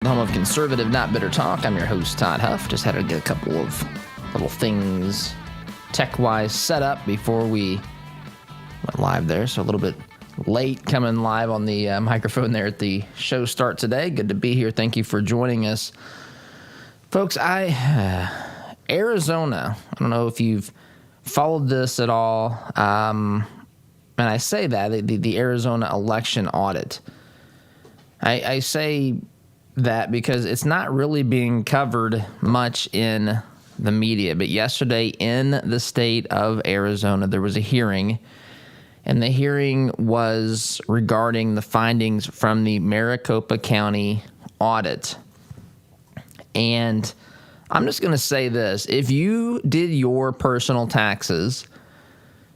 The home of conservative, not bitter talk. I'm your host, Todd Huff. Just had to get a couple of little things tech-wise set up before we went live there. So a little bit late coming live on the microphone there at the show start today. Good to be here. Thank you for joining us. Folks, Arizona, I don't know if you've followed this at all. And I say that, the Arizona election audit. I say that because it's not really being covered much in the media. But yesterday in the state of Arizona, there was a hearing, and the hearing was regarding the findings from the Maricopa County audit. And I'm just going to say this. If you did your personal taxes,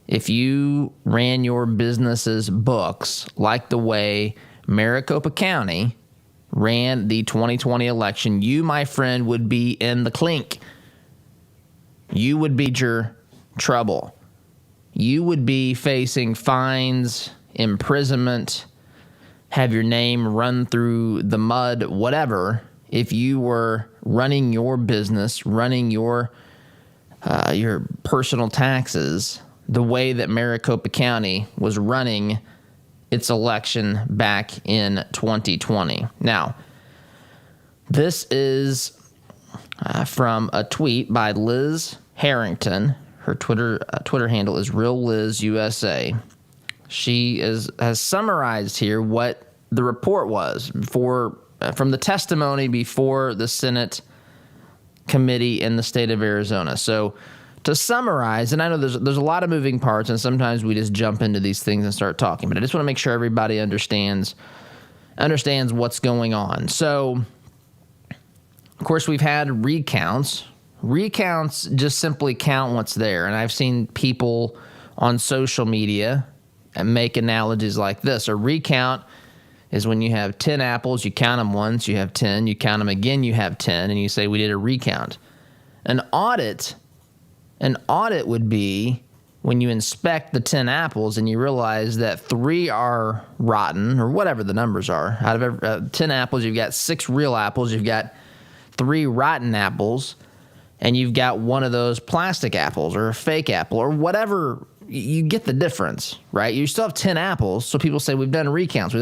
if you ran your business's books like the way Maricopa County ran the 2020 election, you, my friend, would be in the clink. You would be your trouble. You would be facing fines, imprisonment, have your name run through the mud, whatever, if you were running your business, running your personal taxes the way that Maricopa County was running its election back in 2020. Now, this is from a tweet by Liz Harrington. Her Twitter handle is RealLizUSA. She has summarized here what the report was from the testimony before the Senate committee in the state of Arizona. So, to summarize, and I know there's a lot of moving parts, and sometimes we just jump into these things and start talking, but I just want to make sure everybody understands what's going on. So, of course, we've had recounts. Recounts just simply count what's there, and I've seen people on social media make analogies like this. A recount is when you have 10 apples, you count them once, you have 10, you count them again, you have 10, and you say, we did a recount. An audit would be when you inspect the 10 apples and you realize that 3 are rotten, or whatever the numbers are. Out of 10 apples, you've got 6 real apples, you've got 3 rotten apples, and you've got one of those plastic apples or a fake apple or whatever. You get the difference, right? You still have 10 apples, so people say, we've done recounts. What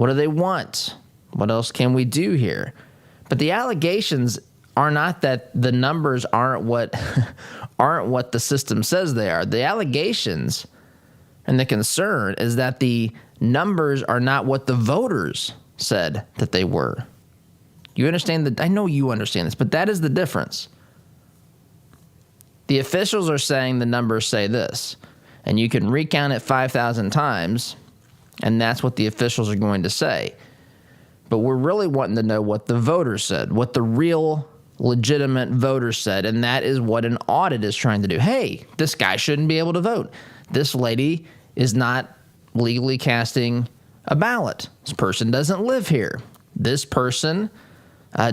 do they want? What else can we do here? But the allegations are not that the numbers aren't what the system says they are. The allegations and the concern is that the numbers are not what the voters said that they were. You understand that? I know you understand this, but that is the difference. The officials are saying the numbers say this, and you can recount it 5,000 times, and that's what the officials are going to say. But we're really wanting to know what the voters said, what the real legitimate voters said, and that is what an audit is trying to do. Hey, this guy shouldn't be able to vote. This lady is not legally casting a ballot. This person doesn't live here. This person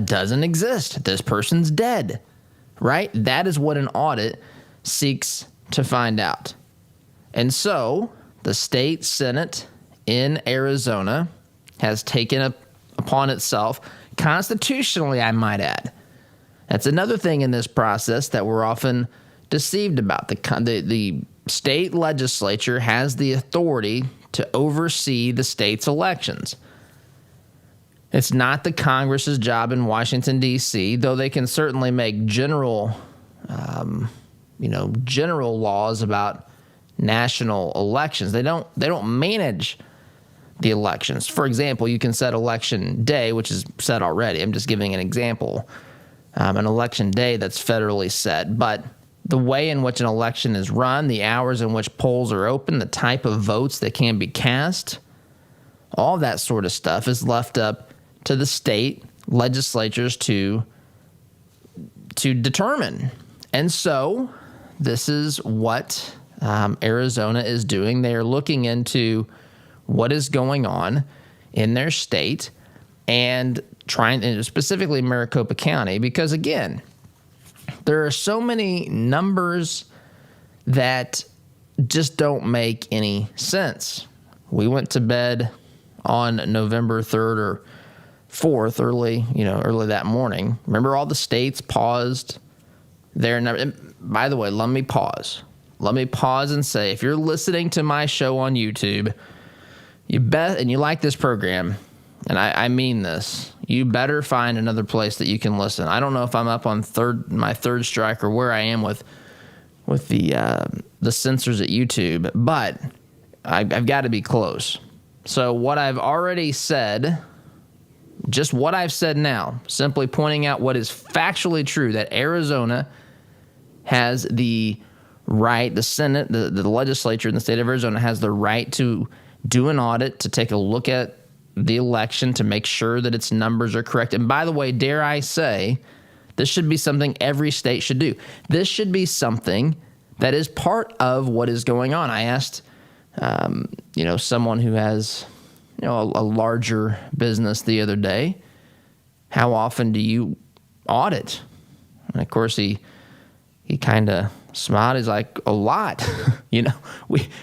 doesn't exist. This person's dead, right? That is what an audit seeks to find out. And so the state Senate in Arizona has taken upon itself, constitutionally, I might add. That's another thing in this process that we're often deceived about. The state legislature has the authority to oversee the state's elections. It's not the Congress's job in Washington, D.C., though they can certainly make general laws about national elections. They don't manage the elections. For example, you can set election day, which is set already. I'm just giving an example. An election day that's federally set, but the way in which an election is run, the hours in which polls are open, the type of votes that can be cast, all that sort of stuff is left up to the state legislatures to determine. And so this is what Arizona is doing. They are looking into what is going on in their state and trying, and specifically Maricopa County, because again, there are so many numbers that just don't make any sense. We went to bed on November 3rd or 4th, early that morning. Remember, all the states paused their number. And by the way, let me pause. Let me pause and say, if you're listening to my show on YouTube, and you like this program, and I mean this, you better find another place that you can listen. I don't know if I'm up on my third strike or where I am with the censors at YouTube, but I've got to be close. So what I've already said, just what I've said now, simply pointing out what is factually true, that Arizona has the right, the Senate, the legislature in the state of Arizona has the right to do an audit, to take a look at the election, to make sure that its numbers are correct. And by the way, dare I say, this should be something every state should do. This should be something that is part of what is going on. I asked, someone who has, a larger business the other day, how often do you audit? And of course, he kind of smiled. He's like, a lot.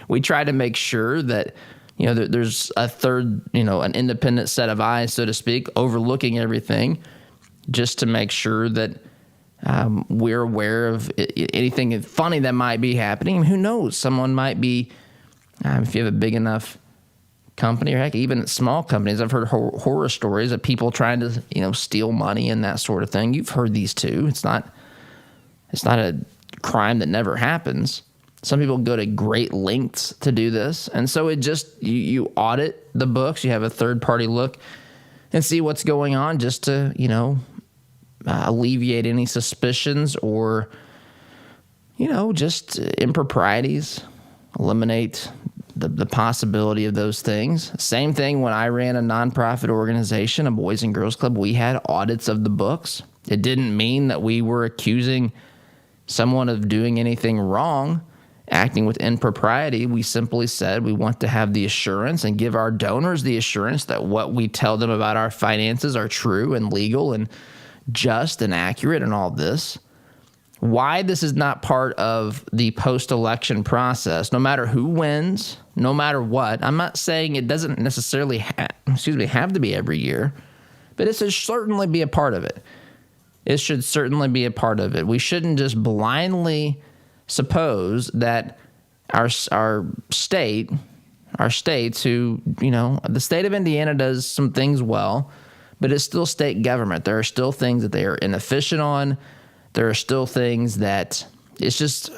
We try to make sure that, there's a third, an independent set of eyes, so to speak, overlooking everything, just to make sure that we're aware of anything funny that might be happening. Who knows? Someone might be, if you have a big enough company, or heck, even at small companies, I've heard horror stories of people trying to, steal money and that sort of thing. You've heard these too. It's not a crime that never happens. Some people go to great lengths to do this. And so it just, you audit the books, you have a third party look and see what's going on, just to, alleviate any suspicions or, just improprieties, eliminate the possibility of those things. Same thing when I ran a nonprofit organization, a Boys and Girls Club, we had audits of the books. It didn't mean that we were accusing someone of doing anything wrong, acting with impropriety. We simply said we want to have the assurance and give our donors the assurance that what we tell them about our finances are true and legal and just and accurate and all this. Why this is not part of the post-election process, no matter who wins, no matter what. I'm not saying it doesn't necessarily have to be every year, but it should certainly be a part of it. It should certainly be a part of it. We shouldn't just blindly suppose that our states who, the state of Indiana does some things well, but it's still state government. There are still things that they are inefficient on. There are still things that it's just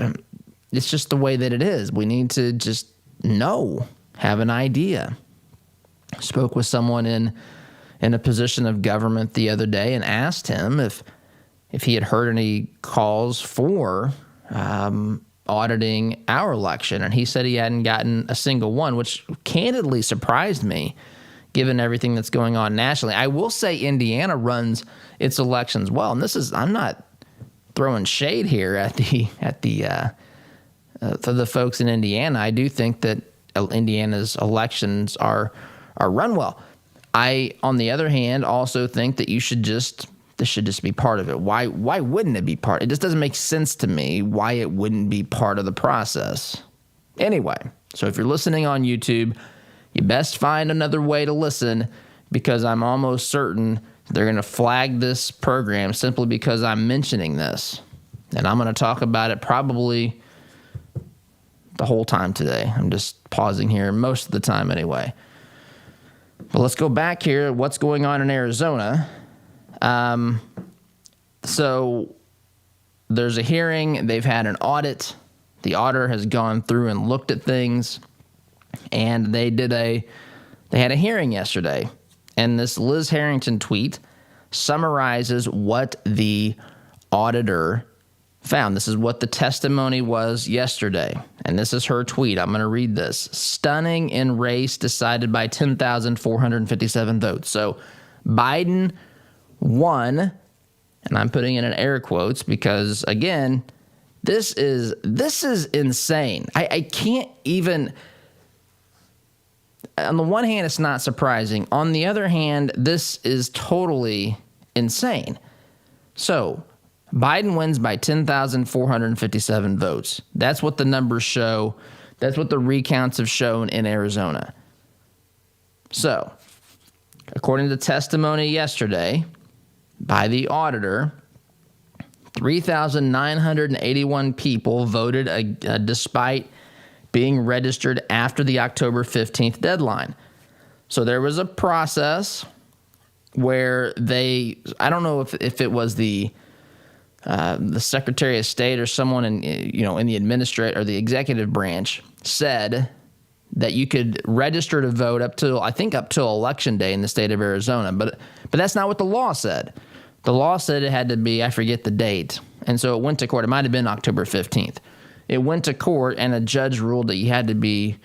the way that it is. We need to just have an idea. I spoke with someone in a position of government the other day and asked him if he had heard any calls for auditing our election, and he said he hadn't gotten a single one, which candidly surprised me, given everything that's going on nationally. I will say Indiana runs its elections well, and I'm not throwing shade here at the folks in Indiana. I do think that Indiana's elections are run well. I, on the other hand, also think that this should just be part of it. Why wouldn't it be part? It just doesn't make sense to me why it wouldn't be part of the process. Anyway, so if you're listening on YouTube, you best find another way to listen, because I'm almost certain they're going to flag this program simply because I'm mentioning this. And I'm going to talk about it probably the whole time today. I'm just pausing here most of the time anyway. But let's go back here. What's going on in Arizona? So there's a hearing. They've had an audit. The auditor has gone through and looked at things, and they had a hearing yesterday. And this Liz Harrington tweet summarizes what the auditor found. This is what the testimony was yesterday. And this is her tweet. I'm going to read this. Stunning in race decided by 10,457 votes. So Biden won, and I'm putting it in air quotes because, again, this is insane. I can't even. On the one hand, it's not surprising. On the other hand, this is totally insane. So Biden wins by 10,457 votes. That's what the numbers show. That's what the recounts have shown in Arizona. So, according to testimony yesterday by the auditor, 3,981 people voted despite being registered after the October 15th deadline. So there was a process where I don't know if it was the Secretary of State or someone in the administrative or the executive branch said that you could register to vote up till Election Day in the state of Arizona, but that's not what the law said. The law said it had to be, I forget the date, and so it went to court. It might have been October 15th. It went to court, and a judge ruled that you had to be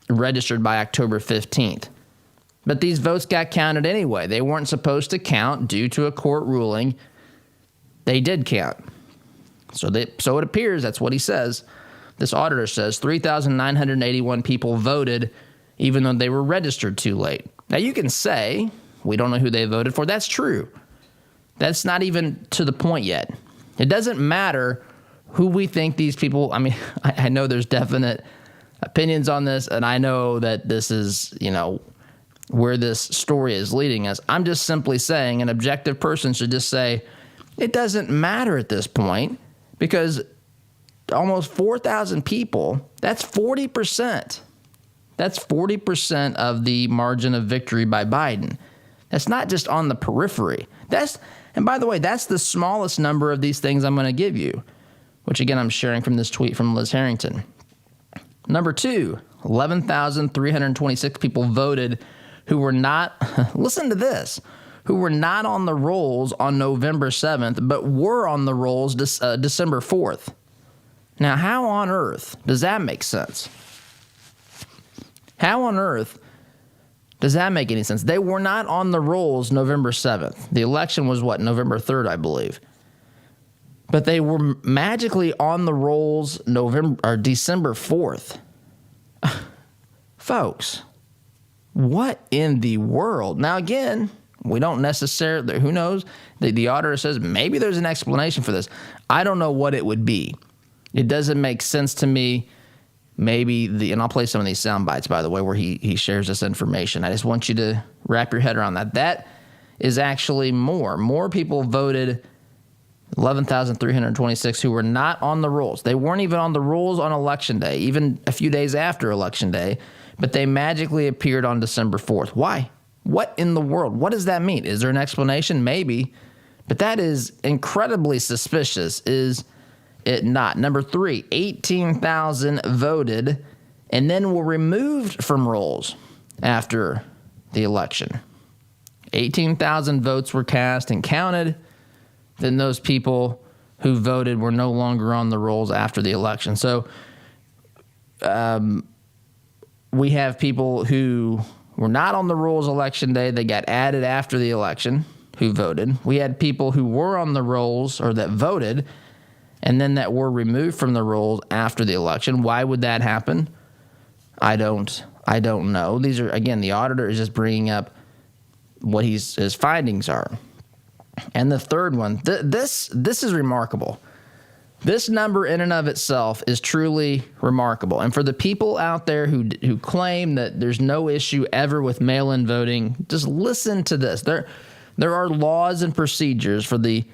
registered by October 15th. But these votes got counted anyway. They weren't supposed to count due to a court ruling. They did count. So it appears, that's what he says. This auditor says 3,981 people voted even though they were registered too late. Now you can say, we don't know who they voted for. That's true. That's not even to the point yet. It doesn't matter who we think these people, I know there's definite opinions on this, and I know that this is, where this story is leading us. I'm just simply saying an objective person should just say, it doesn't matter at this point because almost 4,000 people, that's 40%. That's 40% of the margin of victory by Biden. That's not just on the periphery. And by the way, that's the smallest number of these things I'm going to give you, which again, I'm sharing from this tweet from Liz Harrington. Number 2, 11,326 people voted who were not, listen to this, who were not on the rolls on November 7th, but were on the rolls December 4th. Now, how on earth does that make sense? How on earth does that make any sense? They were not on the rolls November 7th. The election was November 3rd, I believe. But they were magically on the rolls December 4th. Folks, what in the world? Now, again, we don't necessarily, who knows? The auditor says maybe there's an explanation for this. I don't know what it would be. It doesn't make sense to me. Maybe and I'll play some of these sound bites, by the way, where he shares this information. I just want you to wrap your head around that. That is actually more. More people voted, 11,326, who were not on the rolls. They weren't even on the rolls on Election Day, even a few days after Election Day, but they magically appeared on December 4th. Why? What in the world? What does that mean? Is there an explanation? Maybe. But that is incredibly suspicious, is it not? Number 3, 18,000 voted and then were removed from rolls after the election. 18,000 votes were cast and counted. Then those people who voted were no longer on the rolls after the election. So we have people who were not on the rolls Election Day. They got added after the election who voted. We had people who were on the rolls or that voted and then that were removed from the rolls after the election. Why would that happen? I don't know. These are, again, the auditor is just bringing up what his findings are. And the third one, this is remarkable. This number in and of itself is truly remarkable. And for the people out there who claim that there's no issue ever with mail-in voting, just listen to this. There are laws and procedures for the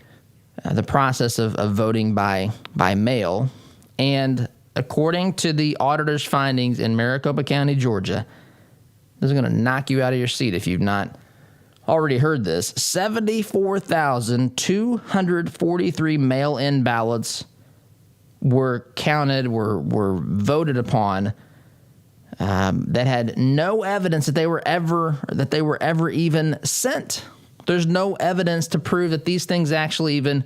process of voting by mail. And according to the auditor's findings in Maricopa County, Georgia, this is going to knock you out of your seat if you've not already heard this. 74,243 mail-in ballots were counted, were voted upon that had no evidence that they were ever even sent. There's no evidence to prove that these things actually even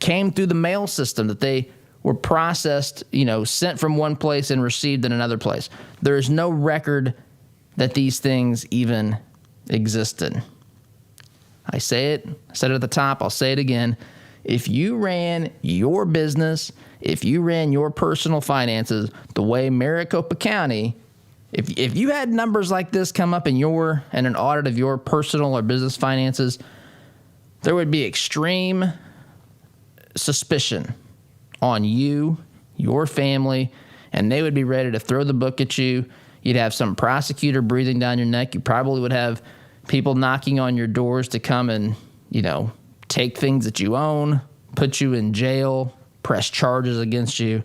came through the mail system, that they were processed, sent from one place and received in another place. There is no record that these things even existed. I said it at the top, I'll say it again. If you ran your business, if you ran your personal finances the way Maricopa County, if you had numbers like this come up in an audit of your personal or business finances, there would be extreme suspicion on you, your family, and they would be ready to throw the book at you. You'd have some prosecutor breathing down your neck. You probably would have people knocking on your doors to come and, take things that you own, put you in jail, press charges against you.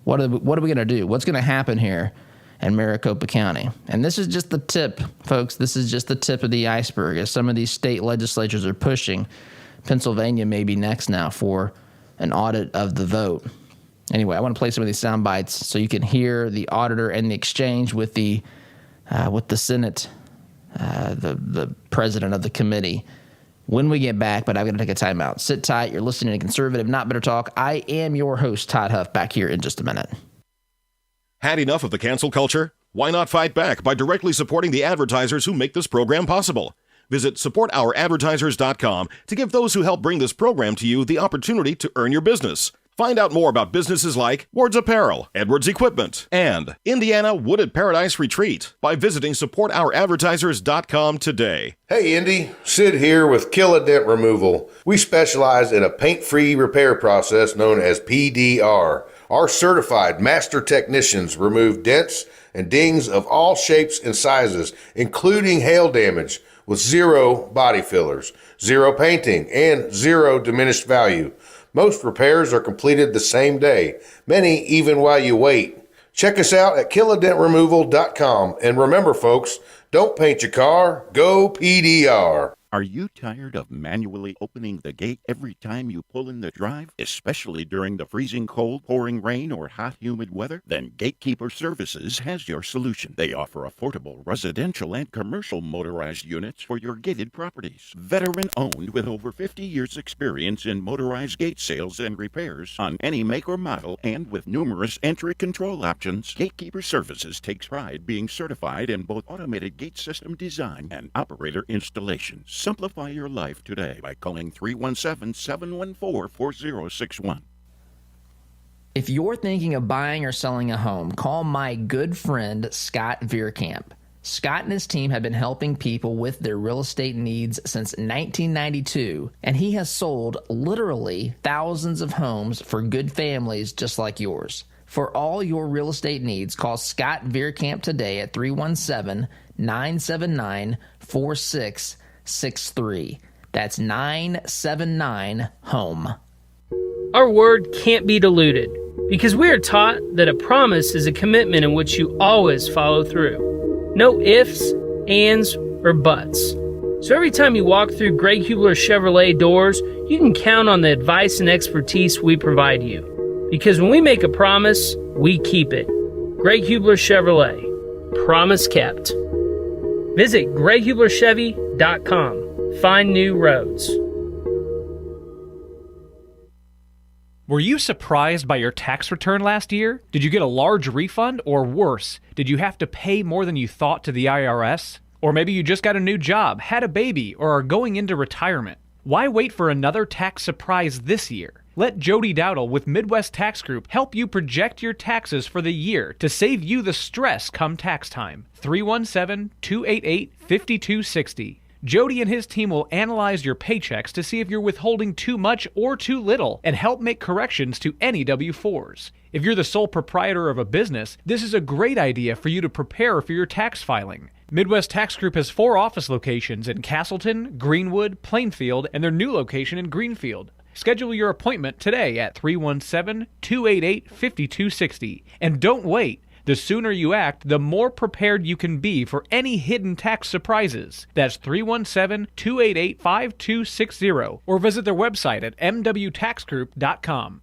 What are we going to do? What's going to happen here in Maricopa County? And this is just the tip, folks. This is just the tip of the iceberg as some of these state legislatures are pushing. Pennsylvania may be next now for an audit of the vote. Anyway, I want to play some of these sound bites so you can hear the auditor and the exchange with the Senate, the president of the committee, when we get back. But I'm going to take a timeout. Sit tight. You're listening to Conservative Not Better Talk. I am your host, Todd Huff, back here in just a minute. Had enough of the cancel culture? Why not fight back by directly supporting the advertisers who make this program possible? Visit supportouradvertisers.com to give those who help bring this program to you the opportunity to earn your business. Find out more about businesses like Ward's Apparel, Edwards Equipment, and Indiana Wooded Paradise Retreat by visiting supportouradvertisers.com today. Hey Indy, Sid here with Kill a Dent Removal. We specialize in a paint-free repair process known as PDR. Our certified master technicians remove dents and dings of all shapes and sizes, including hail damage, with zero body fillers, zero painting, and zero diminished value. Most repairs are completed the same day, many even while you wait. Check us out at killadentremoval.com. And remember, folks, don't paint your car, go PDR. Are you tired of manually opening the gate every time you pull in the drive, especially during the freezing cold, pouring rain, or hot, humid weather? Then Gatekeeper Services has your solution. They offer affordable residential and commercial motorized units for your gated properties. Veteran-owned with over 50 years' experience in motorized gate sales and repairs on any make or model, and with numerous entry control options, Gatekeeper Services takes pride being certified in both automated gate system design and operator installation. Simplify your life today by calling 317-714-4061. If you're thinking of buying or selling a home, call my good friend Scott Veerkamp. Scott and his team have been helping people with their real estate needs since 1992, and he has sold literally thousands of homes for good families just like yours. For all your real estate needs, call Scott Veerkamp today at 317-979-4663. That's 979-HOME. Our word can't be diluted because we are taught that a promise is a commitment in which you always follow through. No ifs, ands, or buts. So every time you walk through Greg Hubler Chevrolet doors, you can count on the advice and expertise we provide you. Because when we make a promise, we keep it. Greg Hubler Chevrolet. Promise kept. Visit GregHublerChevy.com. Find new roads. Were you surprised by your tax return last year? Did you get a large refund? Or worse, did you have to pay more than you thought to the IRS? Or maybe you just got a new job, had a baby, or are going into retirement. Why wait for another tax surprise this year? Let Jody Dowdle with Midwest Tax Group help you project your taxes for the year to save you the stress come tax time. 317-288-5260. Jody and his team will analyze your paychecks to see if you're withholding too much or too little and help make corrections to any W-4s. If you're the sole proprietor of a business, this is a great idea for you to prepare for your tax filing. Midwest Tax Group has 4 office locations in Castleton, Greenwood, Plainfield, and their new location in Greenfield. Schedule your appointment today at 317-288-5260. And don't wait. The sooner you act, the more prepared you can be for any hidden tax surprises. That's 317-288-5260. Or visit their website at mwtaxgroup.com.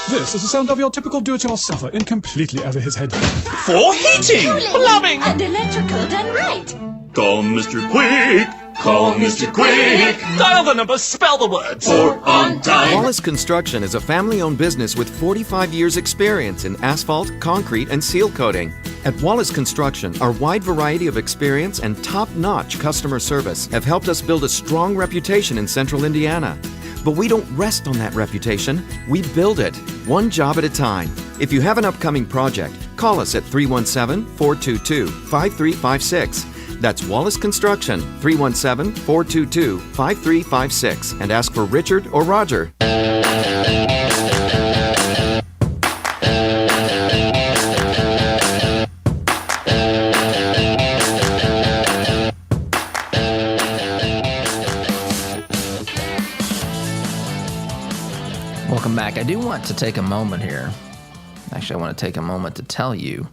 This is the sound of your typical do-it-yourselfer in completely over his head. For heating, plumbing, and electrical done right. Call Mr. Quick. Call Mr. Quick. Dial the number, spell the words. For on time. Wallace Construction is a family-owned business with 45 years experience in asphalt, concrete, and seal coating. At Wallace Construction, our wide variety of experience and top-notch customer service have helped us build a strong reputation in central Indiana. But we don't rest on that reputation. We build it, one job at a time. If you have an upcoming project, call us at 317-422-5356. That's Wallace Construction, 317-422-5356, and ask for Richard or Roger. I do want to take a moment here. Actually, I want to take a moment to tell you,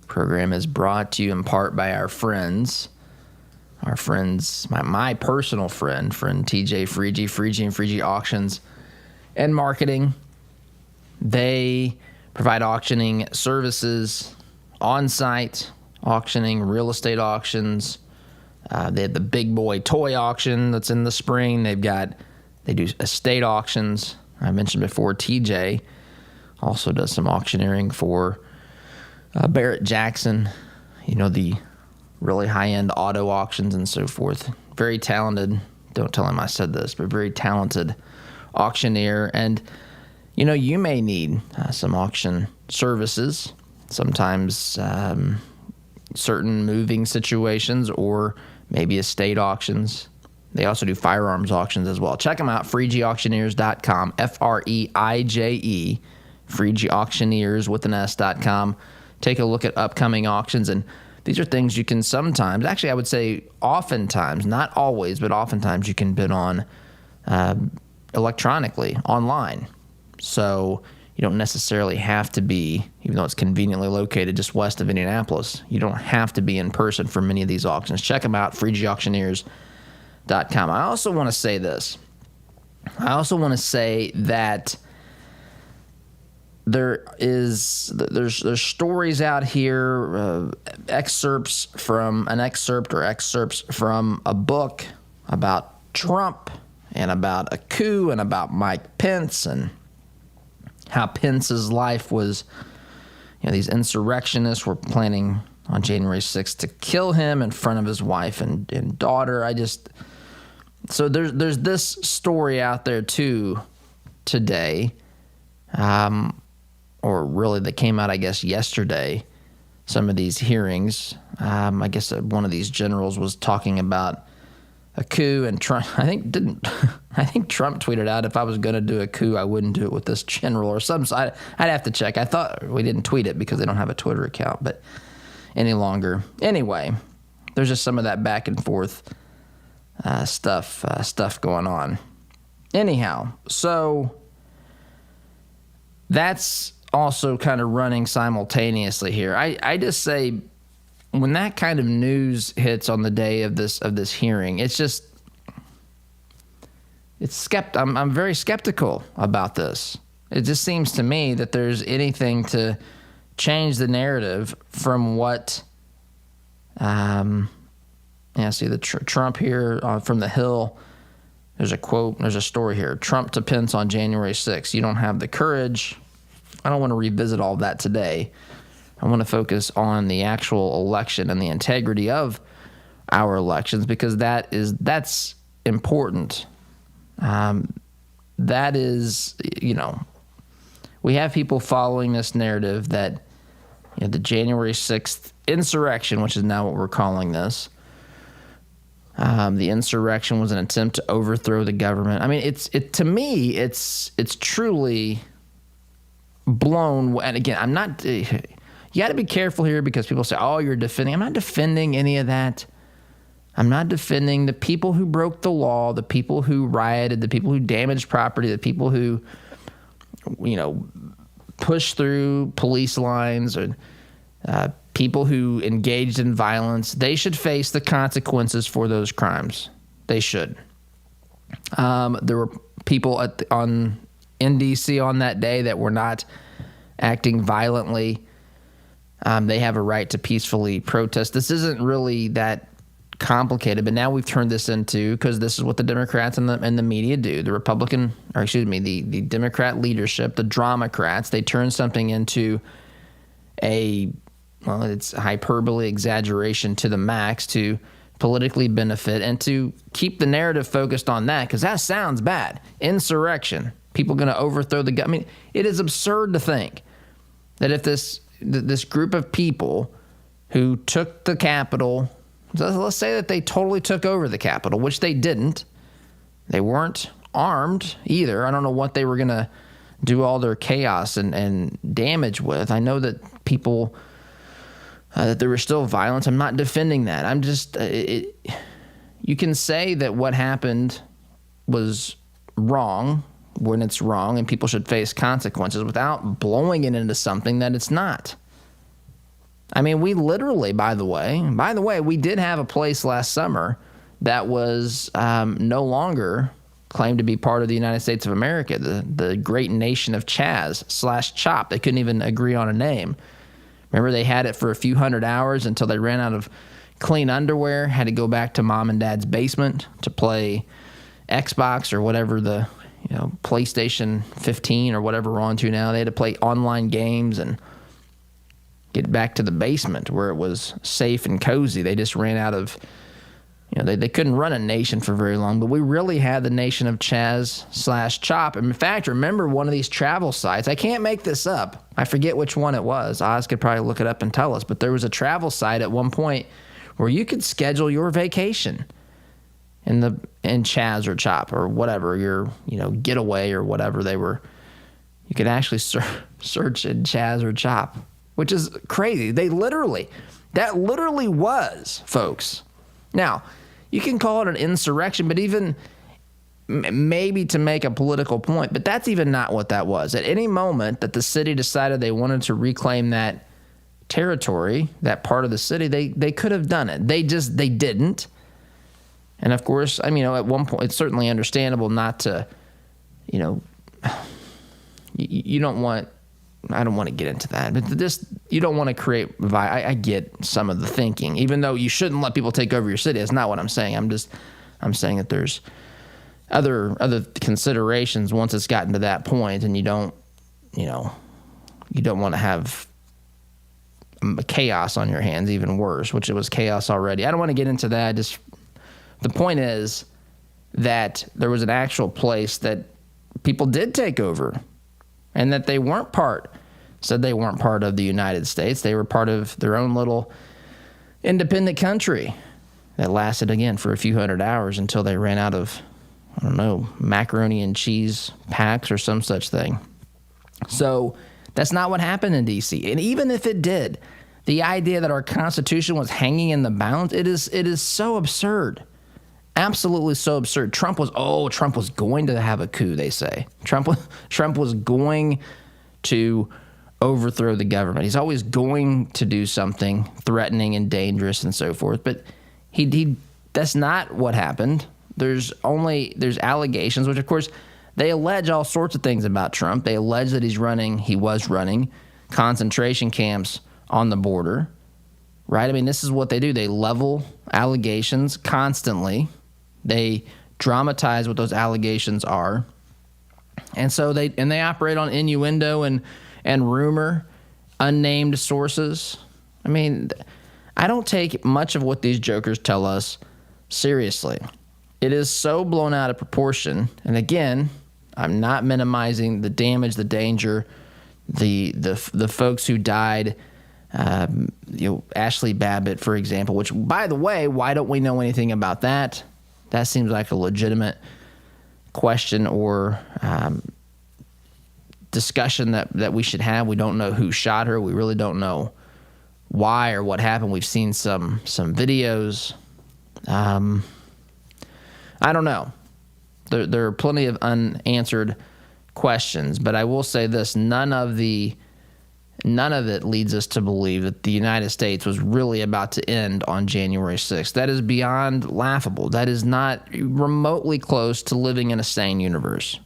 the program is brought to you in part by our friends, my personal friend TJ Freegee and Freegee Auctions and Marketing. They provide auctioning services, on-site auctioning, real estate auctions. They have the big boy toy auction that's in the spring. They do estate auctions. I mentioned before, TJ also does some auctioneering for Barrett Jackson, the really high-end auto auctions and so forth. Very talented. Don't tell him I said this, but very talented auctioneer. And, you may need some auction services, sometimes certain moving situations or maybe estate auctions. They also do firearms auctions as well. Check them out, freegeauctioneers.com, F-R-E-I-J-E, freegeauctioneers with an S.com. Take a look at upcoming auctions, and these are things you can sometimes, actually I would say oftentimes, not always, but oftentimes you can bid on electronically, online. So you don't necessarily have to be, even though it's conveniently located just west of Indianapolis, you don't have to be in person for many of these auctions. Check them out, freegeauctioneers.com. I also want to say this. I also want to say that there's stories out here, excerpts from a book about Trump and about a coup and about Mike Pence and how Pence's life was, these insurrectionists were planning on January 6th to kill him in front of his wife and daughter. So there's this story out there too today, or really that came out, I guess, yesterday, some of these hearings. I guess one of these generals was talking about a coup, and Trump, I think Trump tweeted out, if I was going to do a coup, I wouldn't do it with this general or something. So I'd have to check. I thought we didn't tweet it because they don't have a Twitter account, but any longer. Anyway, there's just some of that back and forth stuff going on. Anyhow, so that's also kind of running simultaneously here. I just say, when that kind of news hits on the day of this hearing, I'm very skeptical about this. It just seems to me that there's anything to change the narrative from what, see the Trump here from the Hill. There's a quote, there's a story here. Trump to Pence on January 6th. You don't have the courage. I don't want to revisit all that today. I want to focus on the actual election and the integrity of our elections, because that's important. That is, we have people following this narrative that the January 6th insurrection, which is now what we're calling this, the insurrection was an attempt to overthrow the government. I mean, to me, it's truly blown. And again, I'm not. You got to be careful here, because people say, "Oh, you're defending." I'm not defending any of that. I'm not defending the people who broke the law, the people who rioted, the people who damaged property, the people who, pushed through police lines, or people who engaged in violence. They should face the consequences for those crimes. They should. There were people in D.C. on that day that were not acting violently. They have a right to peacefully protest. This isn't really that complicated, but now we've turned this into, because this is what the Democrats and the media do. The Democrat leadership, the Dramocrats, they turn something into it's hyperbole, exaggeration to the max to politically benefit and to keep the narrative focused on that, because that sounds bad. Insurrection, people going to overthrow the government. I mean, it is absurd to think that if this group of people who took the Capitol, let's say that they totally took over the Capitol, which they didn't. They weren't armed either. I don't know what they were going to do all their chaos and damage with. I know that people, that there was still violence. I'm not defending that. I'm just, you can say that what happened was wrong, when it's wrong and people should face consequences without blowing it into something that it's not. I mean, we literally, by the way, we did have a place last summer that was no longer claimed to be part of the United States of America, the great nation of Chaz/Chop. They couldn't even agree on a name. Remember, they had it for a few hundred hours until they ran out of clean underwear, had to go back to mom and dad's basement to play Xbox or whatever the PlayStation 15 or whatever we're on to now. They had to play online games and get back to the basement where it was safe and cozy. They just ran out of, they couldn't run a nation for very long, but we really had the nation of Chaz/Chop. In fact, remember one of these travel sites, I can't make this up. I forget which one it was. Oz could probably look it up and tell us, but there was a travel site at one point where you could schedule your vacation in Chaz or Chop or whatever, your getaway or whatever they were. You could actually search in Chaz or Chop, which is crazy. That literally was, folks. Now, you can call it an insurrection, but even maybe to make a political point, but that's even not what that was. At any moment that the city decided they wanted to reclaim that territory, that part of the city, they could have done it. They didn't. And of course, at one point, it's certainly understandable not to, you don't want, I don't want to get into that, but you don't want to create, I get some of the thinking, even though you shouldn't let people take over your city. That's not what I'm saying. I'm saying that there's other considerations once it's gotten to that point, and you don't want to have chaos on your hands, even worse, which it was chaos already. I don't want to get into that. The point is that there was an actual place that people did take over, and that they weren't part of the United States. They were part of their own little independent country that lasted, again, for a few hundred hours until they ran out of, macaroni and cheese packs or some such thing. So that's not what happened in D.C. And even if it did, the idea that our Constitution was hanging in the balance, it is so absurd. Absolutely so absurd. Trump was going to have a coup, they say. Trump was going to overthrow the government. He's always going to do something threatening and dangerous and so forth. But he that's not what happened. There's allegations, which of course they allege all sorts of things about Trump. They allege that he was running concentration camps on the border, right? I mean, this is what they do. They level allegations constantly. They dramatize what those allegations are. And so they operate on innuendo and rumor, unnamed sources. I mean, I don't take much of what these jokers tell us seriously. It is so blown out of proportion. And again, I'm not minimizing the damage, the danger, the folks who died. Ashley Babbitt, for example, which, by the way, why don't we know anything about that? That seems like a legitimate question or discussion that we should have. We don't know who shot her. We really don't know why or what happened. We've seen some videos. I don't know. There are plenty of unanswered questions, but I will say this: none of it leads us to believe that the United States was really about to end on January 6th. That is beyond laughable. That is not remotely close to living in a sane universe.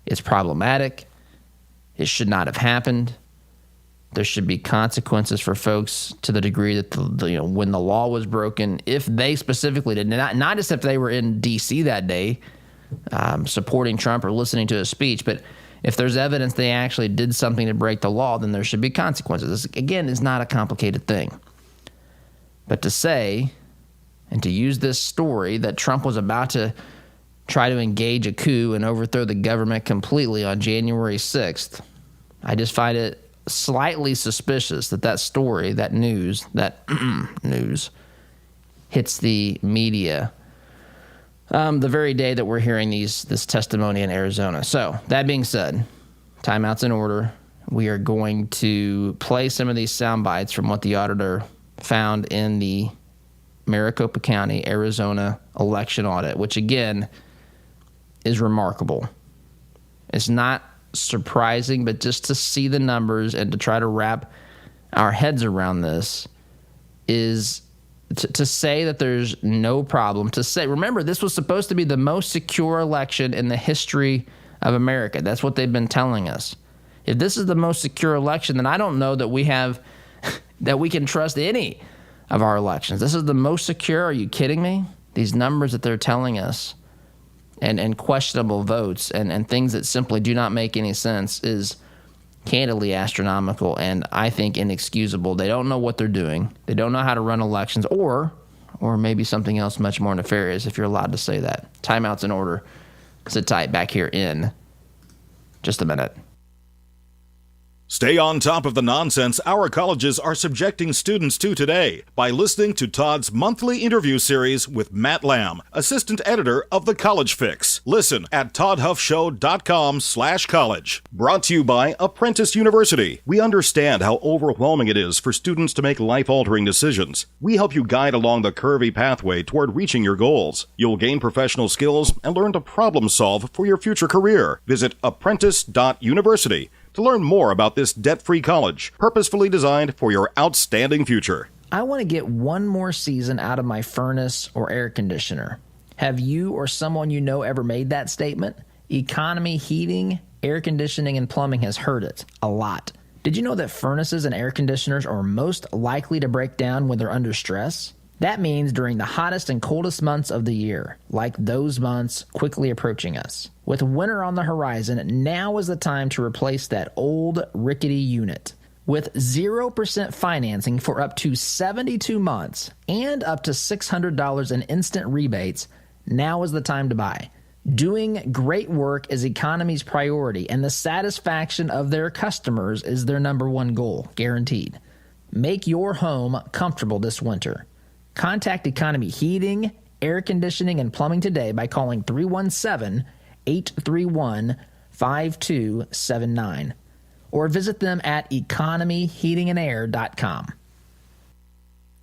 It's problematic. It should not have happened. There should be consequences for folks to the degree that when the law was broken, if they specifically did, not just if they were in D.C. that day supporting Trump or listening to his speech, but if there's evidence they actually did something to break the law, then there should be consequences. This, again, is not a complicated thing. But to say and to use this story that Trump was about to try to engage a coup and overthrow the government completely on January 6th, I just find it slightly suspicious that story, that news hits the media the very day that we're hearing this testimony in Arizona. So that being said, timeout's in order. We are going to play some of these sound bites from what the auditor found in the Maricopa County, Arizona election audit, which again is remarkable. It's not surprising, but just to see the numbers and to try to wrap our heads around this is to say that there's no problem. To say, remember, this was supposed to be the most secure election in the history of America. That's what they've been telling us. If this is the most secure election, then I don't know that we have that we can trust any of our elections. This is the most secure. Are you kidding me? These numbers that they're telling us and questionable votes and things that simply do not make any sense is candidly astronomical and I think inexcusable. They don't know what they're doing. They don't know how to run elections or maybe something else much more nefarious, if you're allowed to say that. Timeout's in order. Sit tight, back here in just a minute. Stay on top of the nonsense our colleges are subjecting students to today by listening to Todd's monthly interview series with Matt Lamb, assistant editor of The College Fix. Listen at toddhuffshow.com/college. Brought to you by Apprentice University. We understand how overwhelming it is for students to make life-altering decisions. We help you guide along the curvy pathway toward reaching your goals. You'll gain professional skills and learn to problem solve for your future career. Visit apprentice.university to learn more about this debt-free college, purposefully designed for your outstanding future. I want to get one more season out of my furnace or air conditioner. Have you or someone you know ever made that statement? Economy heating, air conditioning, and plumbing has heard it a lot. Did you know that furnaces and air conditioners are most likely to break down when they're under stress? That means during the hottest and coldest months of the year, like those months quickly approaching us. With winter on the horizon, now is the time to replace that old rickety unit. With 0% financing for up to 72 months and up to $600 in instant rebates, now is the time to buy. Doing great work is Economy's priority, and the satisfaction of their customers is their number one goal, guaranteed. Make your home comfortable this winter. Contact Economy Heating, Air Conditioning, and Plumbing today by calling 317-831-5279 or visit them at economyheatingandair.com.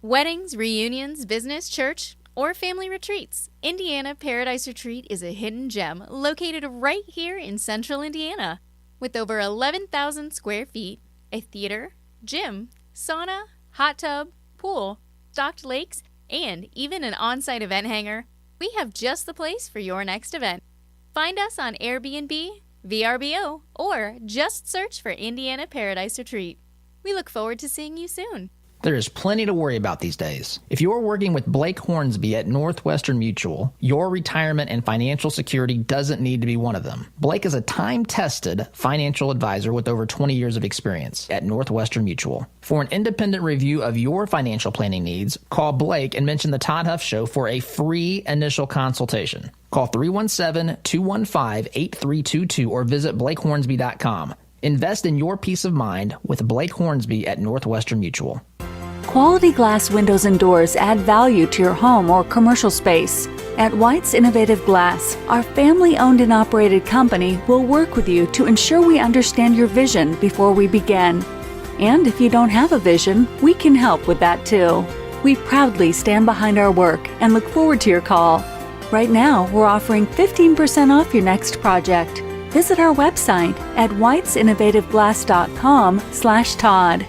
Weddings, reunions, business, church, or family retreats, Indiana Paradise Retreat is a hidden gem located right here in central Indiana. With over 11,000 square feet, a theater, gym, sauna, hot tub, pool, stocked lakes, and even an on-site event hangar, we have just the place for your next event. Find us on Airbnb, VRBO, or just search for Indiana Paradise Retreat. We look forward to seeing you soon. There is plenty to worry about these days. If you're working with Blake Hornsby at Northwestern Mutual, your retirement and financial security doesn't need to be one of them. Blake is a time-tested financial advisor with over 20 years of experience at Northwestern Mutual. For an independent review of your financial planning needs, call Blake and mention the Todd Huff Show for a free initial consultation. Call 317-215-8322 or visit blakehornsby.com. Invest in your peace of mind with Blake Hornsby at Northwestern Mutual. Quality glass windows and doors add value to your home or commercial space. At White's Innovative Glass, our family-owned and operated company will work with you to ensure we understand your vision before we begin. And if you don't have a vision, we can help with that too. We proudly stand behind our work and look forward to your call. Right now, we're offering 15% off your next project. Visit our website at whitesinnovativeglass.com/Todd.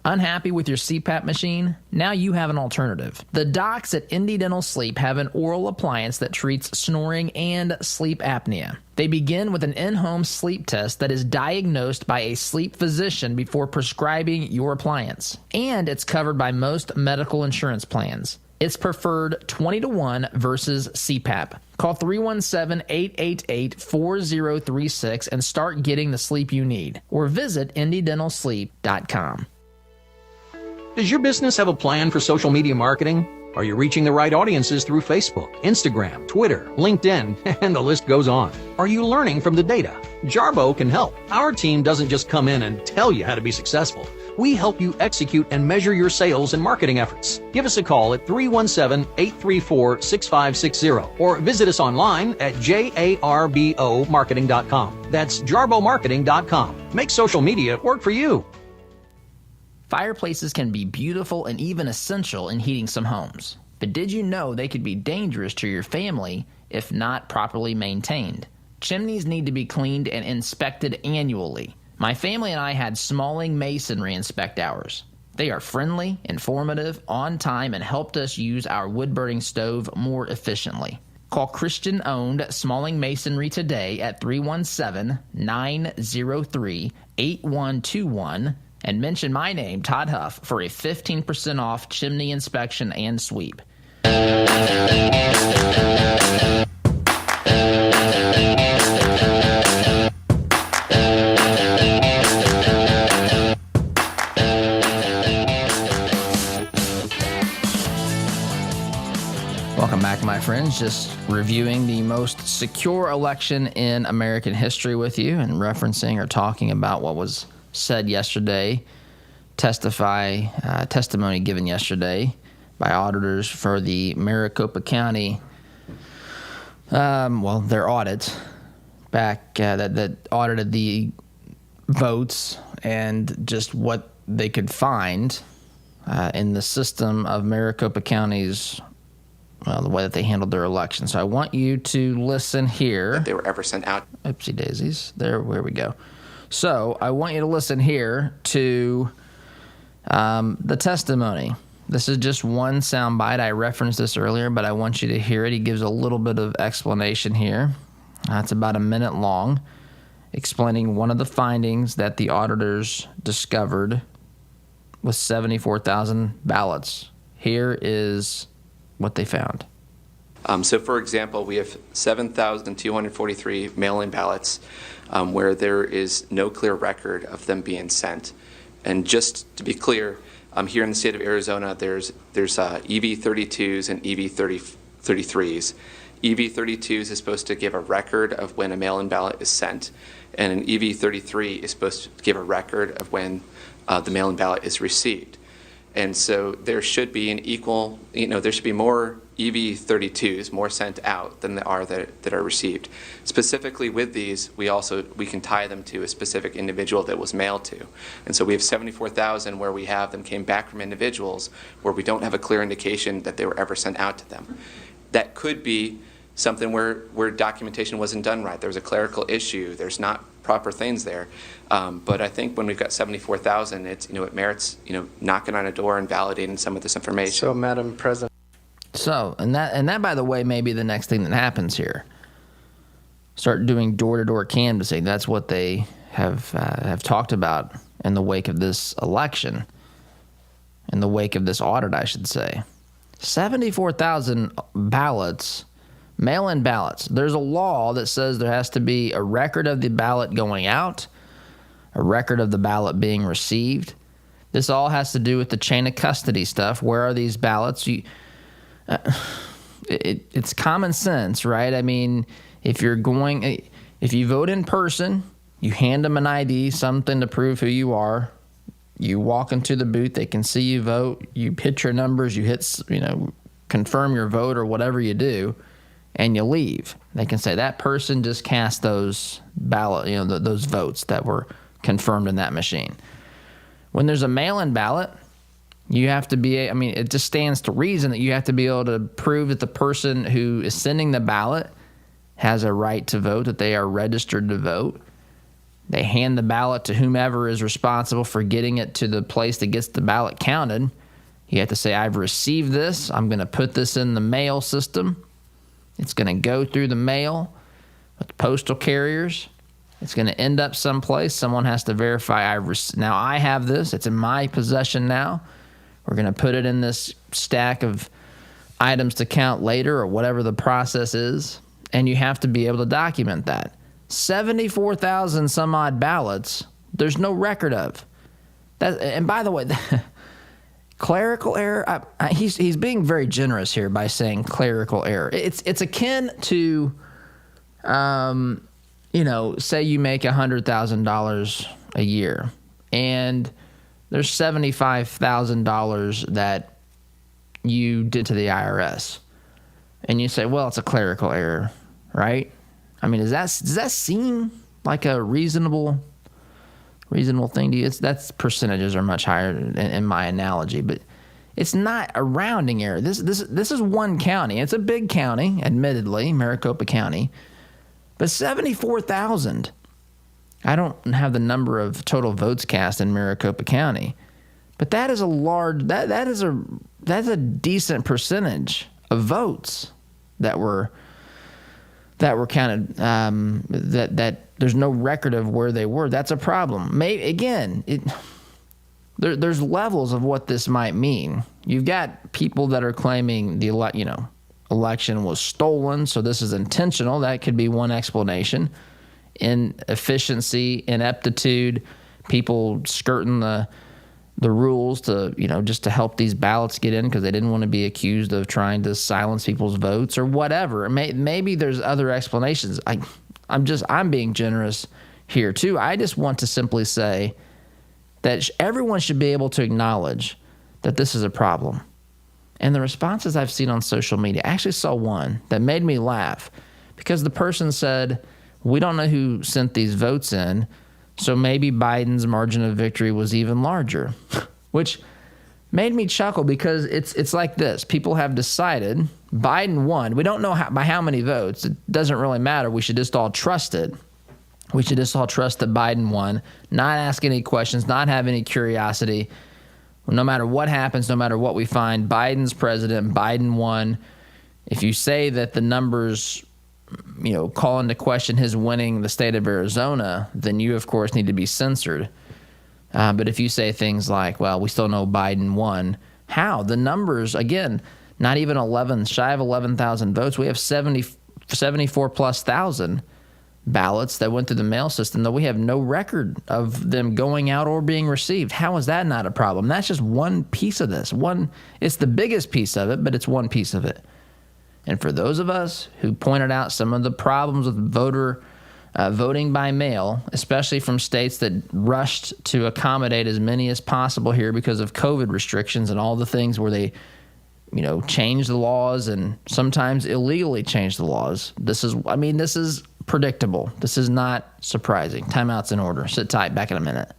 Unhappy with your CPAP machine? Now you have an alternative. The docs at Indy Dental Sleep have an oral appliance that treats snoring and sleep apnea. They begin with an in-home sleep test that is diagnosed by a sleep physician before prescribing your appliance. And it's covered by most medical insurance plans. It's preferred 20-1 versus CPAP. Call 317-888-4036 and start getting the sleep you need. Or visit IndyDentalSleep.com. Does your business have a plan for social media marketing? Are you reaching the right audiences through Facebook, Instagram, Twitter, LinkedIn, and the list goes on? Are you learning from the data? Jarbo can help. Our team doesn't just come in and tell you how to be successful. We help you execute and measure your sales and marketing efforts. Give us a call at 317-834-6560 or visit us online at jarbomarketing.com. That's jarbomarketing.com. Make social media work for you. Fireplaces can be beautiful and even essential in heating some homes. But did you know they could be dangerous to your family if not properly maintained? Chimneys need to be cleaned and inspected annually. My family and I had Smalling Masonry inspect ours. They are friendly, informative, on time, and helped us use our wood-burning stove more efficiently. Call Christian-owned Smalling Masonry today at 317-903-8121 and mention my name, Todd Huff, for a 15% off chimney inspection and sweep. Welcome back, my friends. Just reviewing the most secure election in American history with you and referencing or talking about what was said yesterday, testimony given yesterday by auditors for the Maricopa County, their audit back that audited the votes and just what they could find in the system of Maricopa County's, the way that they handled their election. So I want you to listen here. That they were ever sent out. Oopsie daisies. Where we go. So I want you to listen here to the testimony. This is just one soundbite. I referenced this earlier, but I want you to hear it. He gives a little bit of explanation here. It's about a minute long, explaining one of the findings that the auditors discovered with 74,000 ballots. Here is what they found. So, for example, we have 7,243 mail-in ballots where there is no clear record of them being sent. And just to be clear, here in the state of Arizona, there's EV32s and EV33s. EV32s is supposed to give a record of when a mail-in ballot is sent, and an EV33 is supposed to give a record of when the mail-in ballot is received. And so there should be an equal, there should be more EV32s, more sent out than there are that are received. Specifically with these, we can tie them to a specific individual that was mailed to. And so we have 74,000 where we have them came back from individuals where we don't have a clear indication that they were ever sent out to them. That could be something where documentation wasn't done right. There was a clerical issue. There's not proper things there. But I think when we've got 74,000, it merits, knocking on a door and validating some of this information. So, Madam President. So, and that, by the way, may be the next thing that happens here. Start doing door-to-door canvassing. That's what they have talked about in the wake of this election, in the wake of this audit, I should say. 74,000 ballots, mail-in ballots. There's a law that says there has to be a record of the ballot going out, a record of the ballot being received. This all has to do with the chain of custody stuff. Where are these ballots? It's common sense, right? I mean, if you vote in person, you hand them an ID, something to prove who you are. You walk into the booth, they can see you vote. You hit your numbers, you hit, confirm your vote or whatever you do, and you leave. They can say that person just cast those those votes that were confirmed in that machine. When there's a mail-in ballot, you have to be, it just stands to reason that you have to be able to prove that the person who is sending the ballot has a right to vote, that they are registered to vote. They hand the ballot to whomever is responsible for getting it to the place that gets the ballot counted. You have to say, I've received this. I'm going to put this in the mail system. It's going to go through the mail with postal carriers. It's going to end up someplace. Someone has to verify now I have this. It's in my possession now. We're going to put it in this stack of items to count later or whatever the process is. And you have to be able to document that. 74,000 some odd ballots, there's no record of. And by the way, clerical error, he's being very generous here by saying clerical error. It's akin to, say you make $100,000 a year and there's $75,000 that you did to the IRS. And you say, well, it's a clerical error, right? Does that seem like a reasonable thing to you? That's percentages are much higher in my analogy, but it's not a rounding error. This is one county. It's a big county, admittedly, Maricopa County, But 74,000. I don't have the number of total votes cast in Maricopa County, but that is a large, that's a decent percentage of votes that were counted. That there's no record of where they were. That's a problem. There's levels of what this might mean. You've got people that are claiming the election was stolen, so this is intentional. That could be one explanation. Inefficiency, ineptitude, people skirting the rules to, just to help these ballots get in because they didn't want to be accused of trying to silence people's votes or whatever. Maybe there's other explanations. I'm being generous here too. I just want to simply say that everyone should be able to acknowledge that this is a problem. And the responses I've seen on social media, I actually saw one that made me laugh because the person said, we don't know who sent these votes in, so maybe Biden's margin of victory was even larger, which made me chuckle because it's like this. People have decided Biden won. We don't know by how many votes. It doesn't really matter. We should just all trust it. We should just all trust that Biden won, not ask any questions, not have any curiosity. No matter what happens, no matter what we find, Biden's president, Biden won. If you say that the numbers, call into question his winning the state of Arizona, then you, of course, need to be censored. But if you say things like, well, we still know Biden won, how? The numbers, again, not even shy of 11,000 votes. We have 74 plus thousand ballots that went through the mail system, though we have no record of them going out or being received. How is that not a problem? That's just one piece of this. It's the biggest piece of it, but it's one piece of it. And for those of us who pointed out some of the problems with voting by mail, especially from states that rushed to accommodate as many as possible here because of COVID restrictions and all the things where they, changed the laws and sometimes illegally changed the laws. This is predictable. This is not surprising. Timeout's in order. Sit tight. Back in a minute.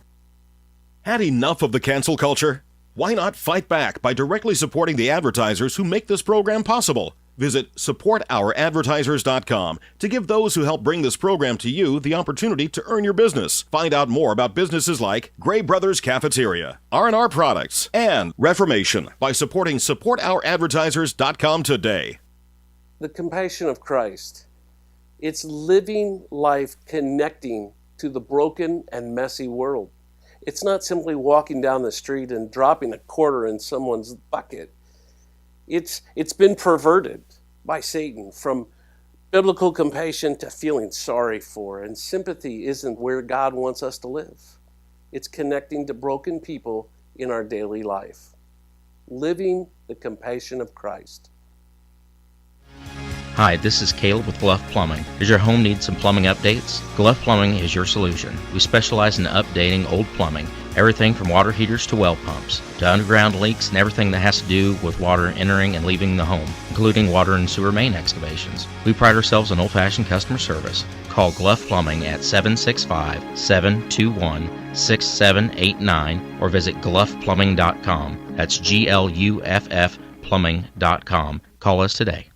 Had enough of the cancel culture? Why not fight back by directly supporting the advertisers who make this program possible? Visit supportouradvertisers.com to give those who help bring this program to you the opportunity to earn your business. Find out more about businesses like Gray Brothers Cafeteria, R&R Products, and Reformation by supporting supportouradvertisers.com today. The compassion of Christ. It's living life connecting to the broken and messy world. It's not simply walking down the street and dropping a quarter in someone's bucket. It's been perverted by Satan from biblical compassion to feeling sorry for, and sympathy isn't where God wants us to live. It's connecting to broken people in our daily life. Living the compassion of Christ. Hi, this is Caleb with Gluff Plumbing. Does your home need some plumbing updates? Gluff Plumbing is your solution. We specialize in updating old plumbing, everything from water heaters to well pumps, to underground leaks and everything that has to do with water entering and leaving the home, including water and sewer main excavations. We pride ourselves on old-fashioned customer service. Call Gluff Plumbing at 765-721-6789 or visit gluffplumbing.com. That's GLUFF plumbing.com. Call us today.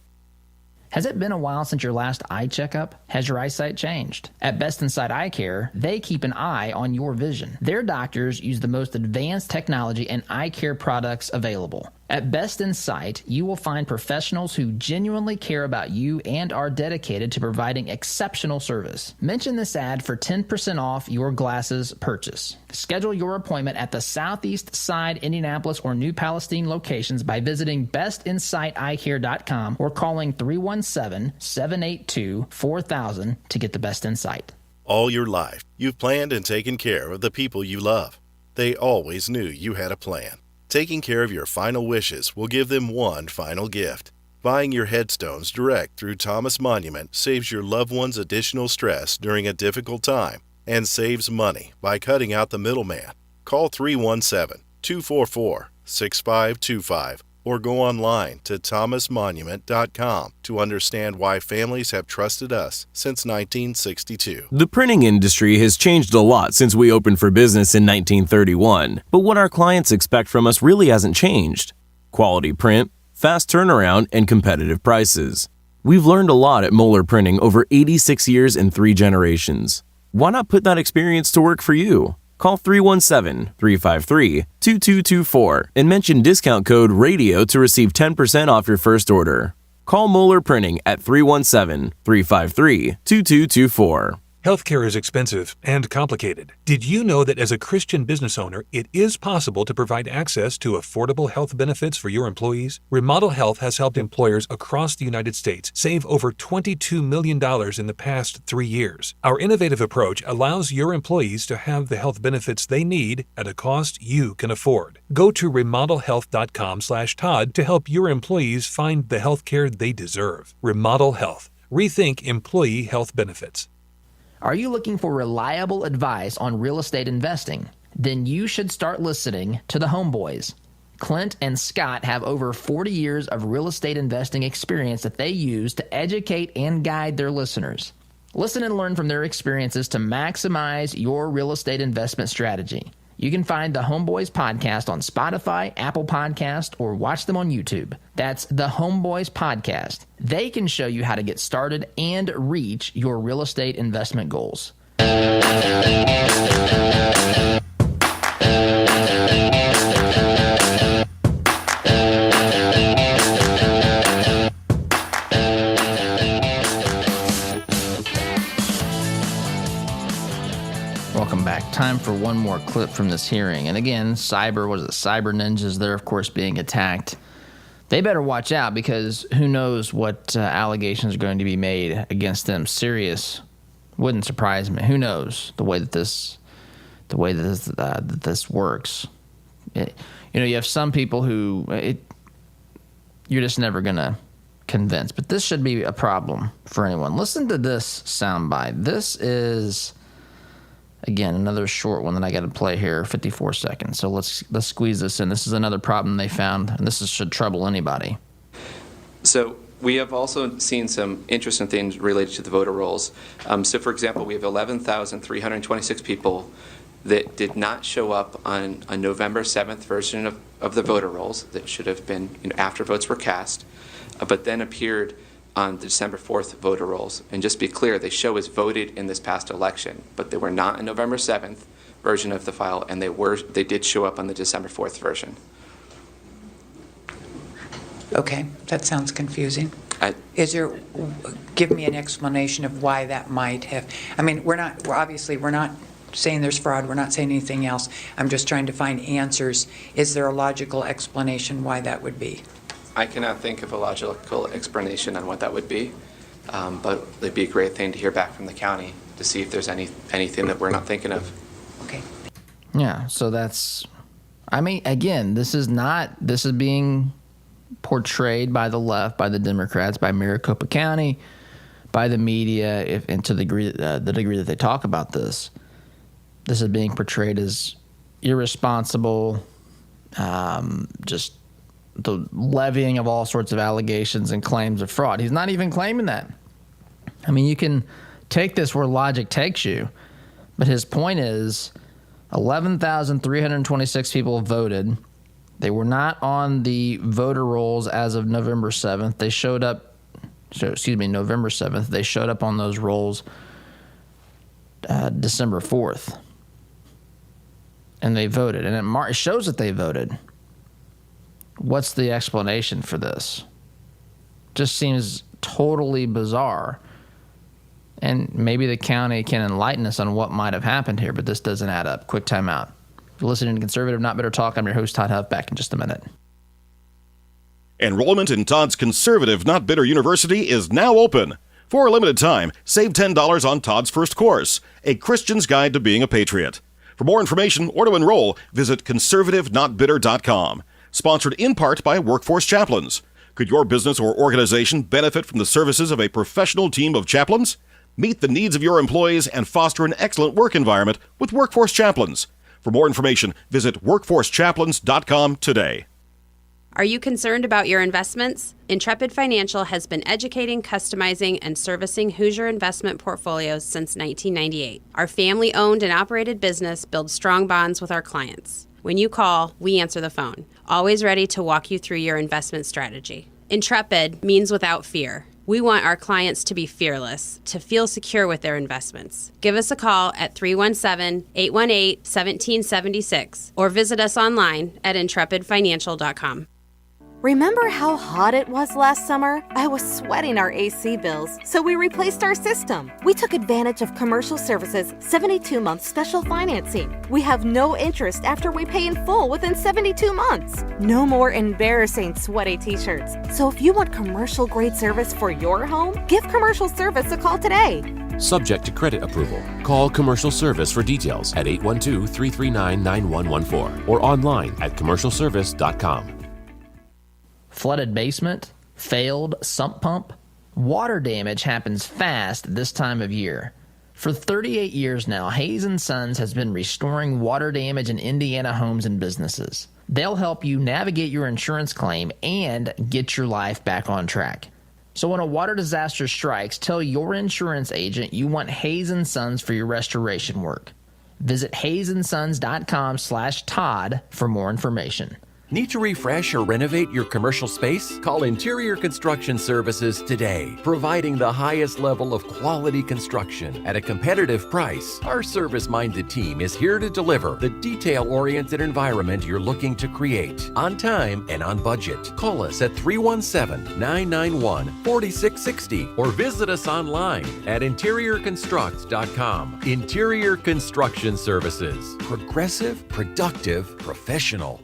Has it been a while since your last eye checkup? Has your eyesight changed? At Best Insight Eye Care, they keep an eye on your vision. Their doctors use the most advanced technology and eye care products available. At Best Insight, you will find professionals who genuinely care about you and are dedicated to providing exceptional service. Mention this ad for 10% off your glasses purchase. Schedule your appointment at the Southeast Side, Indianapolis, or New Palestine locations by visiting bestinsighteyecare.com or calling 317-782-4000 to get the best insight. All your life, you've planned and taken care of the people you love. They always knew you had a plan. Taking care of your final wishes will give them one final gift. Buying your headstones direct through Thomas Monument saves your loved ones additional stress during a difficult time and saves money by cutting out the middleman. Call 317-244-6525 or go online to thomasmonument.com to understand why families have trusted us since 1962. The printing industry has changed a lot since we opened for business in 1931, but what our clients expect from us really hasn't changed. Quality print, fast turnaround, and competitive prices. We've learned a lot at Moeller Printing over 86 years and 3 generations. Why not put that experience to work for you? Call 317-353-2224 and mention discount code RADIO to receive 10% off your first order. Call Moeller Printing at 317-353-2224. Healthcare is expensive and complicated. Did you know that as a Christian business owner, it is possible to provide access to affordable health benefits for your employees? Remodel Health has helped employers across the United States save over $22 million in the past 3 years. Our innovative approach allows your employees to have the health benefits they need at a cost you can afford. Go to remodelhealth.com/Todd to help your employees find the healthcare they deserve. Remodel Health. Rethink employee health benefits. Are you looking for reliable advice on real estate investing? Then you should start listening to the Homeboys. Clint and Scott have over 40 years of real estate investing experience that they use to educate and guide their listeners. Listen and learn from their experiences to maximize your real estate investment strategy. You can find the Homeboys podcast on Spotify, Apple Podcast, or watch them on YouTube. That's the Homeboys podcast. They can show you how to get started and reach your real estate investment goals. Welcome back. Time for one more clip from this hearing. And again, cyber ninjas, they're of course being attacked. They better watch out because who knows what allegations are going to be made against them. Serious. Wouldn't surprise me. Who knows the way that this works. You have some people who you're just never going to convince. But this should be a problem for anyone. Listen to this soundbite. This is... Again, another short one that I got to play here, 54 seconds. So let's squeeze this in. This is another problem they found, and should trouble anybody. So we have also seen some interesting things related to the voter rolls. So, for example, we have 11,326 people that did not show up on a November 7th version of the voter rolls that should have been after votes were cast, but then appeared on the December 4th voter rolls. And just be clear, they show as voted in this past election, but they were not a November 7th version of the file, and they did show up on the December 4th version. Okay, that sounds confusing. Give me an explanation of why that might have, we're not saying there's fraud, we're not saying anything else. I'm just trying to find answers. Is there a logical explanation why that would be? I cannot think of a logical explanation on what that would be, but it'd be a great thing to hear back from the county to see if there's anything that we're not thinking of. Okay. Yeah, so that's, again, this is being portrayed by the left, by the Democrats, by Maricopa County, by the media, and to the degree that they talk about this. This is being portrayed as irresponsible, just the levying of all sorts of allegations and claims of fraud. He's not even claiming that. You can take this where logic takes you, but his point is 11,326 people voted. They were not on the voter rolls as of November 7th. They showed up, November 7th. They showed up on those rolls December 4th. And they voted. And it shows that they voted. What's the explanation for this? Just seems totally bizarre. And maybe the county can enlighten us on what might have happened here, but this doesn't add up. Quick time out. You're listening to Conservative Not Bitter Talk. I'm your host, Todd Huff. Back in just a minute. Enrollment in Todd's Conservative Not Bitter University is now open. For a limited time, save $10 on Todd's first course, A Christian's Guide to Being a Patriot. For more information or to enroll, visit conservativenotbitter.com. Sponsored in part by Workforce Chaplains. Could your business or organization benefit from the services of a professional team of chaplains? Meet the needs of your employees and foster an excellent work environment with Workforce Chaplains. For more information, visit workforcechaplains.com today. Are you concerned about your investments? Intrepid Financial has been educating, customizing, and servicing Hoosier investment portfolios since 1998. Our family-owned and operated business builds strong bonds with our clients. When you call, we answer the phone, always ready to walk you through your investment strategy. Intrepid means without fear. We want our clients to be fearless, to feel secure with their investments. Give us a call at 317-818-1776 or visit us online at intrepidfinancial.com. Remember how hot it was last summer? I was sweating our AC bills, so we replaced our system. We took advantage of Commercial Services' 72-month special financing. We have no interest after we pay in full within 72 months. No more embarrassing sweaty t-shirts. So if you want commercial-grade service for your home, give Commercial Service a call today. Subject to credit approval. Call Commercial Service for details at 812-339-9114 or online at commercialservice.com. Flooded basement, failed sump pump. Water damage happens fast this time of year. For 38 years now, Hayes & Sons has been restoring water damage in Indiana homes and businesses. They'll help you navigate your insurance claim and get your life back on track. So when a water disaster strikes, tell your insurance agent you want Hayes & Sons for your restoration work. Visit hayesandSons.com/Todd for more information. Need to refresh or renovate your commercial space? Call Interior Construction Services today, providing the highest level of quality construction at a competitive price. Our service-minded team is here to deliver the detail-oriented environment you're looking to create, on time and on budget. Call us at 317-991-4660 or visit us online at interiorconstruct.com. Interior Construction Services. Progressive, productive, professional.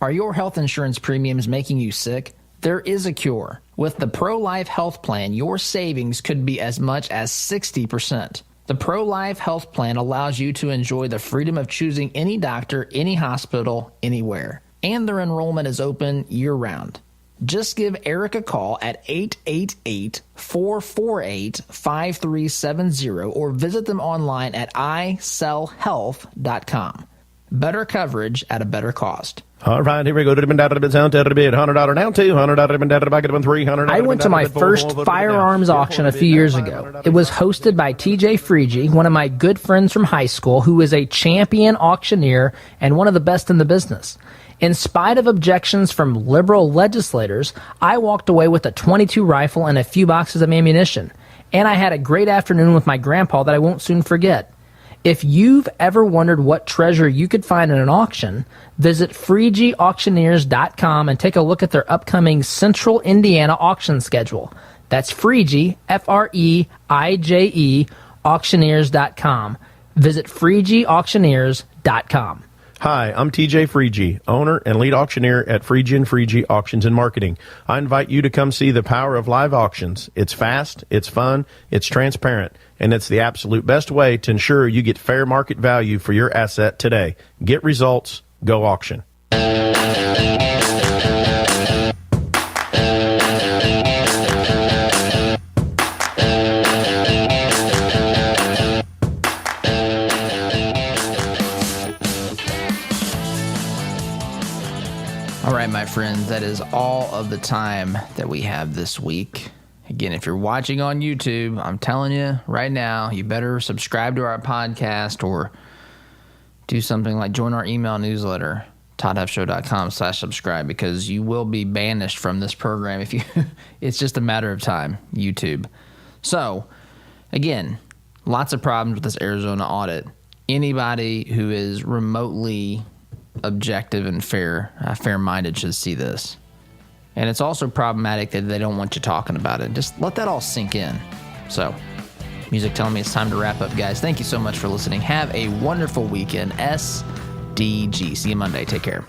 Are your health insurance premiums making you sick? There is a cure. With the Pro-Life Health Plan, your savings could be as much as 60%. The Pro-Life Health Plan allows you to enjoy the freedom of choosing any doctor, any hospital, anywhere. And their enrollment is open year-round. Just give Eric a call at 888-448-5370 or visit them online at isellhealth.com. Better coverage at a better cost. All right, here we go. $100 down, $100 down, $200 down, $300. I went to my first firearms auction a few years ago. It was hosted by TJ Freege, one of my good friends from high school, who is a champion auctioneer and one of the best in the business. In spite of objections from liberal legislators, I walked away with a .22 rifle and a few boxes of ammunition. And I had a great afternoon with my grandpa that I won't soon forget. If you've ever wondered what treasure you could find in an auction, visit FreegeAuctioneers.com and take a look at their upcoming Central Indiana auction schedule. That's Freege, F-R-E-I-J-E, auctioneers.com. Visit FreegeAuctioneers.com. Hi, I'm TJ Freege, owner and lead auctioneer at Freege & Freege Auctions and Marketing. I invite you to come see the power of live auctions. It's fast, it's fun, it's transparent, and it's the absolute best way to ensure you get fair market value for your asset today. Get results, go auction. All right, my friends, that is all of the time that we have this week. Again, if you're watching on YouTube, I'm telling you right now, you better subscribe to our podcast or do something like join our email newsletter, toddhuffshow.com/subscribe, because you will be banished from this program if you. It's just a matter of time, YouTube. So, again, lots of problems with this Arizona audit. Anybody who is remotely objective and fair-minded should see this. And it's also problematic that they don't want you talking about it. Just let that all sink in. So, music telling me it's time to wrap up, guys. Thank you so much for listening. Have a wonderful weekend. SDG. See you Monday. Take care.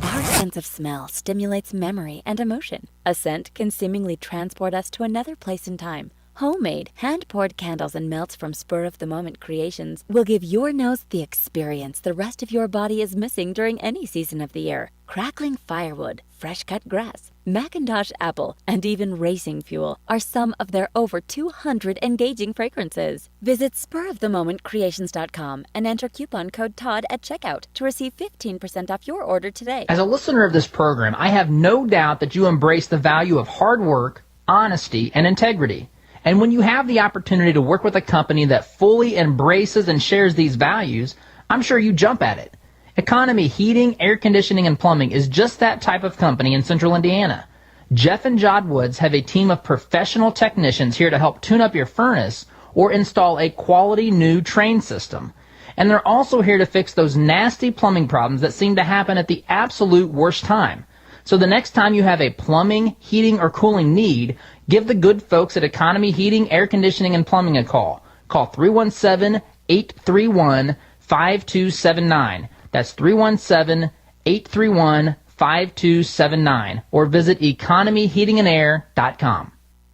Our sense of smell stimulates memory and emotion. A scent can seemingly transport us to another place in time. Homemade, hand-poured candles and melts from spur-of-the-moment creations will give your nose the experience the rest of your body is missing during any season of the year. Crackling firewood, fresh-cut grass, Macintosh apple, and even racing fuel are some of their over 200 engaging fragrances. Visit spurofthemomentcreations.com and enter coupon code TODD at checkout to receive 15% off your order today. As a listener of this program, I have no doubt that you embrace the value of hard work, honesty, and integrity. And when you have the opportunity to work with a company that fully embraces and shares these values, I'm sure you jump at it. Economy Heating, Air Conditioning, and Plumbing is just that type of company in Central Indiana. Jeff and Jod Woods have a team of professional technicians here to help tune up your furnace or install a quality new train system. And they're also here to fix those nasty plumbing problems that seem to happen at the absolute worst time. So the next time you have a plumbing, heating, or cooling need, give the good folks at Economy Heating, Air Conditioning, and Plumbing a call. Call 317-831-5279. That's 317-831-5279. Or visit economyheatingandair.com.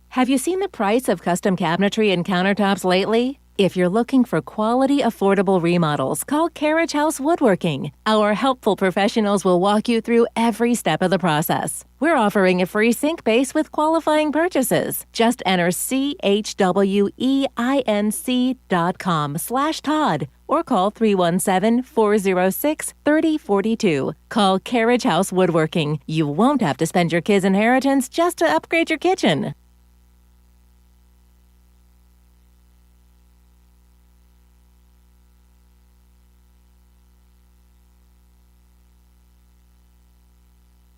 Have you seen the price of custom cabinetry and countertops lately? If you're looking for quality, affordable remodels, call Carriage House Woodworking. Our helpful professionals will walk you through every step of the process. We're offering a free sink base with qualifying purchases. Just enter CHWEINC.com/Todd or call 317-406-3042. Call Carriage House Woodworking. You won't have to spend your kids' inheritance just to upgrade your kitchen.